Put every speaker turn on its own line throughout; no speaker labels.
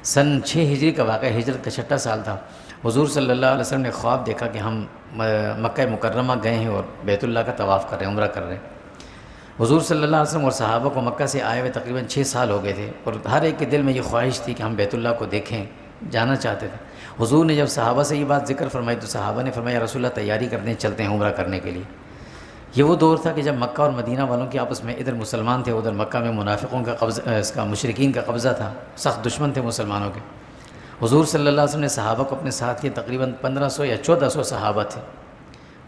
سن 6 ہجری کا واقعہ، ہجرت کا 6واں سال تھا۔ حضور صلی اللہ علیہ وسلم نے خواب دیکھا کہ ہم مکہ مکرمہ گئے ہیں اور بیت اللہ کا طواف کر رہے ہیں، عمرہ کر رہے ہیں۔ حضور صلی اللہ علیہ وسلم اور صحابہ کو مکہ سے آئے ہوئے تقریباً 6 سال ہو گئے تھے، اور ہر ایک کے دل میں یہ خواہش تھی کہ ہم بیت اللہ کو دیکھیں، جانا چاہتے تھے۔ حضور نے جب صحابہ سے یہ بات ذکر فرمائی تو صحابہ نے فرمایا، یا رسول اللہ تیاری کرنے چلتے ہیں عمرہ کرنے کے لیے۔ یہ وہ دور تھا کہ جب مکہ اور مدینہ والوں کے آپس میں، ادھر مسلمان تھے، ادھر مکہ میں منافقوں کا قبضہ، مشرکین کا قبضہ تھا، سخت دشمن تھے مسلمانوں کے۔ حضور صلی اللہ علیہ وسلم نے صحابہ کو اپنے ساتھ کیے، تقریباً 1500 یا 1400 صحابہ تھے،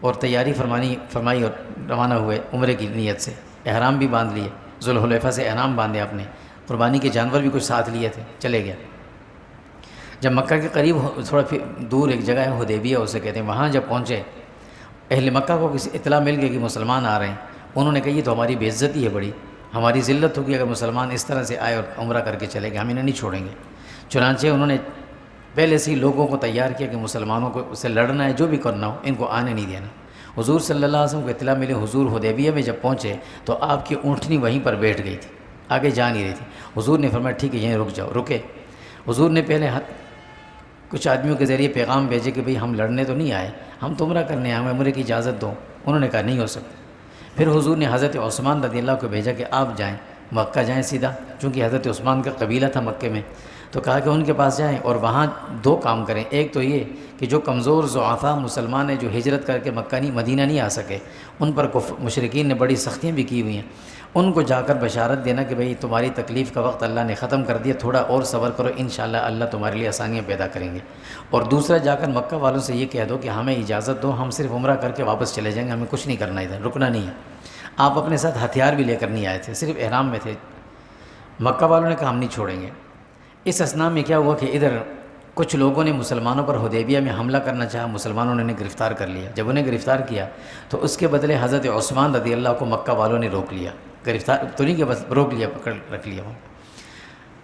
اور تیاری فرمائی اور روانہ ہوئے عمرے کی نیت سے۔ احرام بھی باندھ لیے، ذوالحلیفہ سے احرام باندھے، اپنے قربانی کے جانور بھی کچھ ساتھ لیے تھے، چلے گیا۔ جب مکہ کے قریب تھوڑا دور ایک جگہ ہے حدیبیہ اسے کہتے ہیں، وہاں جب پہنچے، اہل مکہ کو کسی اطلاع مل گئی کہ مسلمان آ رہے ہیں۔ انہوں نے کہا یہ تو ہماری بے عزتی ہے، بڑی ہماری ذلت ہوگی اگر مسلمان اس طرح سے آئے اور عمرہ کر کے چلے گئے، ہم انہیں نہیں چھوڑیں گے۔ چنانچہ انہوں نے پہلے سے ہی لوگوں کو تیار کیا کہ مسلمانوں کو سے لڑنا ہے، جو بھی کرنا ہو، ان کو آنے نہیں دینا۔ حضور صلی اللہ علیہ وسلم کو اطلاع ملی، حضور حدیبیہ میں جب پہنچے تو آپ کی اونٹنی وہیں پر بیٹھ گئی تھی، آگے جا نہیں رہی تھی۔ حضور نے فرمایا ٹھیک ہے یہیں رک جاؤ، رکے۔ حضور نے پہلے کچھ آدمیوں کے ذریعے پیغام بھیجے کہ بھئی ہم لڑنے تو نہیں آئے، ہم تو عمرہ کرنے آئے، ہمیں عمرے کی اجازت دو۔ انہوں نے کہا نہیں ہو سکتا۔ پھر حضور نے حضرت عثمان رضی اللہ کو بھیجا کہ آپ جائیں، مکہ جائیں سیدھا، چونکہ حضرت عثمان کا قبیلہ تھا مکے میں، تو کہا کہ ان کے پاس جائیں اور وہاں 2 کام کریں۔ ایک تو یہ کہ جو کمزور ضعفاء مسلمان ہیں جو ہجرت کر کے مکہ مدینہ نہیں آ سکے، ان پر مشرکین نے بڑی سختیاں بھی کی ہوئی ہیں، ان کو جا کر بشارت دینا کہ بھئی تمہاری تکلیف کا وقت اللہ نے ختم کر دیا، تھوڑا اور صبر کرو، انشاءاللہ اللہ تمہارے لیے آسانیاں پیدا کریں گے۔ اور دوسرا جا کر مکہ والوں سے یہ کہہ دو کہ ہمیں اجازت دو، ہم صرف عمرہ کر کے واپس چلے جائیں گے، ہمیں کچھ نہیں کرنا، ادھر رکنا نہیں ہے۔ آپ اپنے ساتھ ہتھیار بھی لے کر نہیں آئے تھے، صرف احرام میں تھے۔ مکہ والوں نے کہا ہم نہیں چھوڑیں گے۔ اس اثناء میں کیا ہوا کہ ادھر کچھ لوگوں نے مسلمانوں پر حدیبیہ میں حملہ کرنا چاہا، مسلمانوں نے انہیں گرفتار کر لیا۔ جب انہیں گرفتار کیا تو اس کے بدلے حضرت عثمان رضی اللہ کو مکہ والوں نے روک لیا، گرفتار تو نہیں کہ بس روک لیا، پکڑ رکھ لیا۔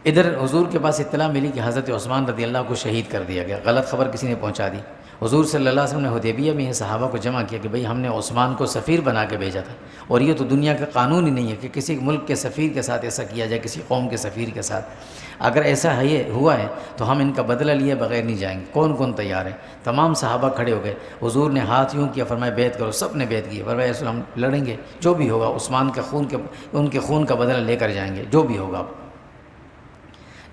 ادھر حضور کے پاس اطلاع ملی کہ حضرت عثمان رضی اللہ کو شہید کر دیا گیا، غلط خبر کسی نے پہنچا دی۔ حضور صلی اللہ علیہ وسلم نے حدیبیہ میں صحابہ کو جمع کیا کہ بھئی ہم نے عثمان کو سفیر بنا کے بھیجا تھا، اور یہ تو دنیا کا قانون ہی نہیں ہے کہ کسی ملک کے سفیر کے ساتھ ایسا کیا جائے، کسی قوم کے سفیر کے ساتھ۔ اگر ایسا ہوا ہے تو ہم ان کا بدلہ لیے بغیر نہیں جائیں گے۔ کون کون تیار ہے؟ تمام صحابہ کھڑے ہو گئے۔ حضور نے ہاتھ یوں کیا، فرمایا بیعت کرو، سب نے بیعت کی، فرمایا رسول ہم لڑیں گے، جو بھی ہوگا عثمان کے ان کے خون کا بدلہ لے کر جائیں گے، جو بھی ہوگا۔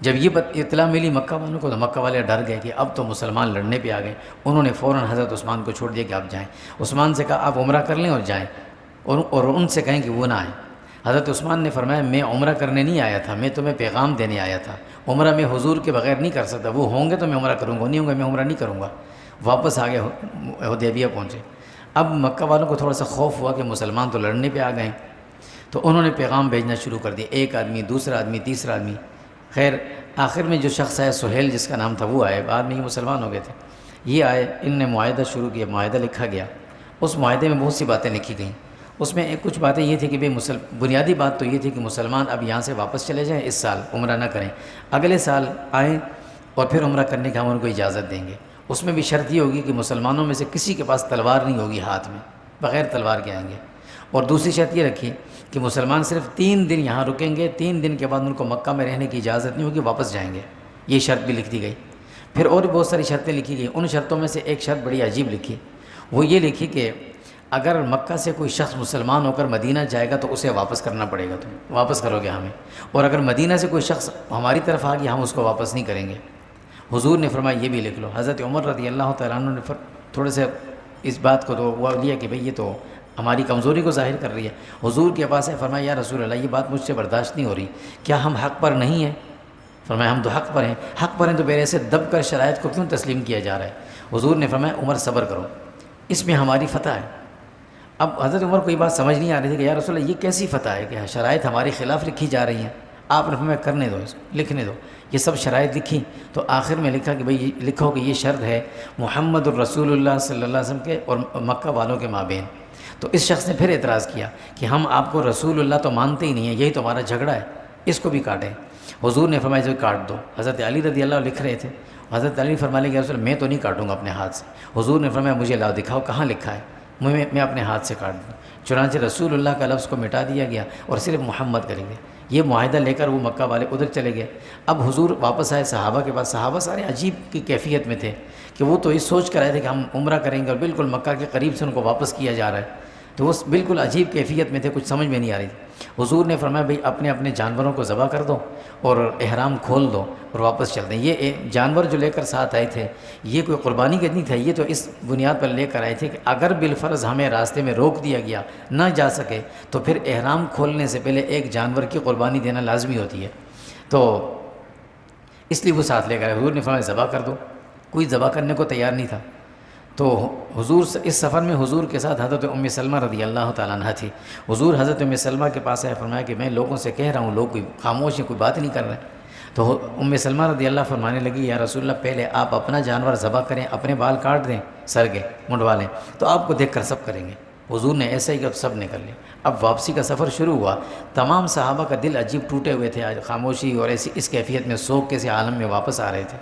جب یہ اطلاع ملی مکہ والوں کو تو مکہ والے ڈر گئے کہ اب تو مسلمان لڑنے پہ آ گئے۔ انہوں نے فوراً حضرت عثمان کو چھوڑ دیا کہ آپ جائیں۔ عثمان سے کہا آپ عمرہ کر لیں اور جائیں، اور ان سے کہیں کہ وہ نہ آئیں۔ حضرت عثمان نے فرمایا میں عمرہ کرنے نہیں آیا تھا، میں تمہیں پیغام دینے آیا تھا، عمرہ میں حضور کے بغیر نہیں کر سکتا، وہ ہوں گے تو میں عمرہ کروں گا، نہیں ہوں گے میں عمرہ نہیں کروں گا۔ واپس آ گئے، حدیبیہ پہنچے۔ اب مکہ والوں کو تھوڑا سا خوف ہوا کہ مسلمان تو لڑنے پہ آ گئے، تو انہوں نے پیغام بھیجنا شروع کر دیا، ایک آدمی، دوسرا آدمی، تیسرا آدمی۔ خیر آخر میں جو شخص آیا سہیل جس کا نام تھا وہ آئے، بعد میں یہ مسلمان ہو گئے تھے۔ یہ آئے، ان نے معاہدہ شروع کیا، معاہدہ لکھا گیا۔ اس معاہدے میں بہت سی باتیں لکھی گئیں۔ اس میں کچھ باتیں یہ تھی کہ بنیادی بات تو یہ تھی کہ مسلمان اب یہاں سے واپس چلے جائیں، اس سال عمرہ نہ کریں، اگلے سال آئیں اور پھر عمرہ کرنے کی ہم ان کو اجازت دیں گے۔ اس میں بھی شرط یہ ہوگی کہ مسلمانوں میں سے کسی کے پاس تلوار نہیں ہوگی ہاتھ میں، بغیر تلوار کے آئیں گے۔ اور دوسری شرط یہ رکھی کہ مسلمان صرف 3 دن یہاں رکیں گے، 3 دن کے بعد ان کو مکہ میں رہنے کی اجازت نہیں ہوگی، واپس جائیں گے۔ یہ شرط بھی لکھ دی گئی۔ پھر اور بہت ساری شرطیں لکھی گئی۔ ان شرطوں میں سے ایک شرط بڑی عجیب لکھی، وہ یہ لکھی کہ اگر مکہ سے کوئی شخص مسلمان ہو کر مدینہ جائے گا تو اسے واپس کرنا پڑے گا، تم واپس کرو گے ہمیں، اور اگر مدینہ سے کوئی شخص ہماری طرف آ گیا ہم اس کو واپس نہیں کریں گے۔ حضور نے فرمایا یہ بھی لکھ لو۔ حضرت عمر رضی اللہ تعالیٰ عنہ نے تھوڑے سے اس بات کو تو وہ لیا کہ بھئی یہ تو ہماری کمزوری کو ظاہر کر رہی ہے۔ حضور کے پاس ہے، فرمایا یا رسول اللہ یہ بات مجھ سے برداشت نہیں ہو رہی، کیا ہم حق پر نہیں ہیں؟ فرمایا ہم تو حق پر ہیں، حق پر ہیں تو میرے سے دب کر شرائط کو کیوں تسلیم کیا جا رہا ہے؟ حضور نے فرمایا عمر صبر کرو، اس میں ہماری فتح ہے۔ اب حضرت عمر کو یہ بات سمجھ نہیں آ رہی تھی کہ یا رسول اللہ یہ کیسی فتح ہے کہ شرائط ہمارے خلاف لکھی جا رہی ہیں؟ آپ نے فرمایا کرنے دو، لکھنے دو۔ یہ سب شرائط لکھی تو آخر میں لکھا کہ بھئی لکھو کہ یہ شرط ہے محمد الرسول اللہ صلی اللہ علیہ وسلم کے اور مکہ والوں کے مابین۔ تو اس شخص نے پھر اعتراض کیا کہ ہم آپ کو رسول اللہ تو مانتے ہی نہیں ہیں، یہی تو ہمارا جھگڑا ہے، اس کو بھی کاٹیں۔ حضور نے فرمایا اسے کاٹ دو۔ حضرت علی رضی اللہ عنہ لکھ رہے تھے، حضرت علی فرمانے کہ رسول میں تو نہیں کاٹوں گا اپنے ہاتھ سے۔ حضور نے فرمایا مجھے لاؤ دکھاؤ کہاں لکھا ہے، میں اپنے ہاتھ سے کاٹ دوں۔ چنانچہ رسول اللہ کا لفظ کو مٹا دیا گیا اور صرف محمد کریں گے۔ یہ معاہدہ لے کر وہ مکہ والے ادھر چلے گئے۔ اب حضور واپس آئے صحابہ کے پاس، صحابہ سارے عجیب کی کیفیت میں تھے کہ وہ تو یہ سوچ کر آئے تھے کہ ہم عمرہ کریں گے، اور بالکل مکہ کے قریب سے ان کو واپس کیا جا رہا ہے، تو وہ بالکل عجیب کیفیت میں تھے، کچھ سمجھ میں نہیں آ رہی تھی۔ حضور نے فرمایا بھئی اپنے اپنے جانوروں کو ذبح کر دو اور احرام کھول دو اور واپس چلتے ہیں۔ یہ جانور جو لے کر ساتھ آئے تھے یہ کوئی قربانی کے نہیں تھا، یہ تو اس بنیاد پر لے کر آئے تھے کہ اگر بالفرض ہمیں راستے میں روک دیا گیا، نہ جا سکے، تو پھر احرام کھولنے سے پہلے ایک جانور کی قربانی دینا لازمی ہوتی ہے، تو اس لیے وہ ساتھ لے کر آئے۔ حضور نے فرمایا ذبح کر دو، کوئی ذبح کرنے کو تیار نہیں تھا۔ تو حضور اس سفر میں حضور کے ساتھ حضرت ام سلمہ رضی اللہ تعالیٰ عنہ تھی۔ حضور حضرت ام سلمہ کے پاس آئے، فرمایا کہ میں لوگوں سے کہہ رہا ہوں، لوگ کوئی خاموش ہیں، کوئی بات نہیں کر رہے۔ تو ام سلمہ رضی اللہ فرمانے لگی یا رسول اللہ پہلے آپ اپنا جانور ذبح کریں، اپنے بال کاٹ دیں، سر کے منڈوا لیں، تو آپ کو دیکھ کر سب کریں گے۔ حضور نے ایسا ہی کہ سب نے کر لیا۔ اب واپسی کا سفر شروع ہوا، تمام صحابہ کا دل عجیب ٹوٹے ہوئے تھے، آج خاموشی اور ایسی اس کیفیت میں سوگ کے سے عالم میں واپس آ رہے تھے۔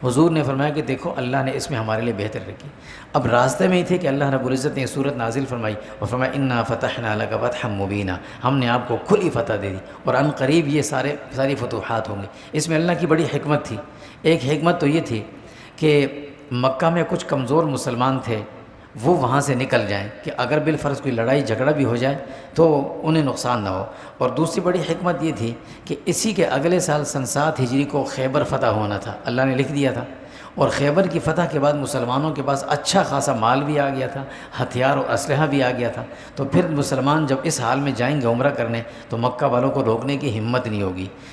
حضور نے فرمایا کہ دیکھو اللہ نے اس میں ہمارے لیے بہتر رکھی۔ اب راستے میں ہی تھے کہ اللہ رب العزت نے یہ صورت نازل فرمائی اور فرمایا انا فتحنا لک فتحا مبینا، ہم نے آپ کو کھلی فتح دے دی اور عن قریب یہ ساری فتوحات ہوں گی۔ اس میں اللہ کی بڑی حکمت تھی۔ ایک حکمت تو یہ تھی کہ مکہ میں کچھ کمزور مسلمان تھے، وہ وہاں سے نکل جائیں کہ اگر بالفرض کوئی لڑائی جھگڑا بھی ہو جائے تو انہیں نقصان نہ ہو۔ اور دوسری بڑی حکمت یہ تھی کہ اسی کے اگلے سال سن 7 ہجری کو خیبر فتح ہونا تھا، اللہ نے لکھ دیا تھا، اور خیبر کی فتح کے بعد مسلمانوں کے پاس اچھا خاصا مال بھی آ گیا تھا، ہتھیار اور اسلحہ بھی آ گیا تھا۔ تو پھر مسلمان جب اس حال میں جائیں گے عمرہ کرنے تو مکہ والوں کو روکنے کی ہمت نہیں ہوگی۔